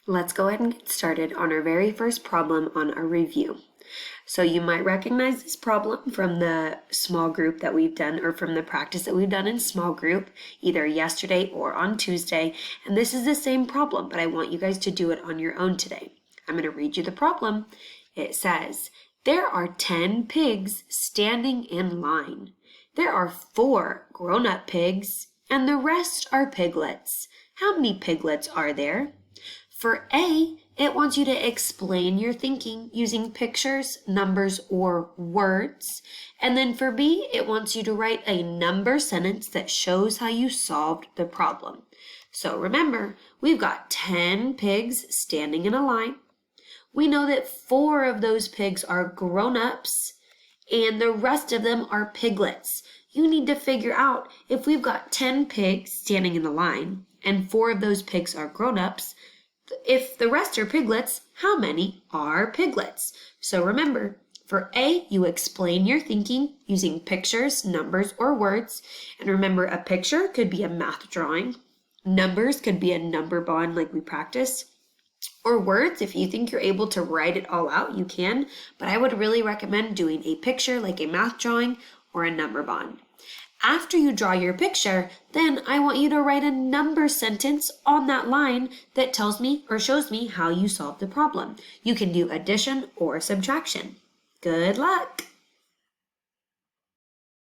Let's go ahead and get started on our very first problem on our review. So you might recognize this problem from the small group that we've done or from the practice that we've done in small group, either yesterday or on Tuesday. And this is the same problem, but I want you guys to do it on your own today. I'm going to read you the problem. It says, there are 10 pigs standing in line. There are 4 grown-up pigs and the rest are piglets. How many piglets are there? For A, it wants you to explain your thinking using pictures, numbers, or words. And then for B, it wants you to write a number sentence that shows how you solved the problem. So remember, we've got 10 pigs standing in a line. We know that 4 of those pigs are grown-ups and the rest of them are piglets. You need to figure out if we've got 10 pigs standing in a line and 4 of those pigs are grown-ups, if the rest are piglets, how many are piglets? So remember, for A, you explain your thinking using pictures, numbers, or words. And remember, a picture could be a math drawing. Numbers could be a number bond like we practice. Or words, if you think you're able to write it all out, you can. But I would really recommend doing a picture like a math drawing or a number bond. After you draw your picture, then I want you to write a number sentence on that line that tells me or shows me how you solved the problem. You can do addition or subtraction. Good luck!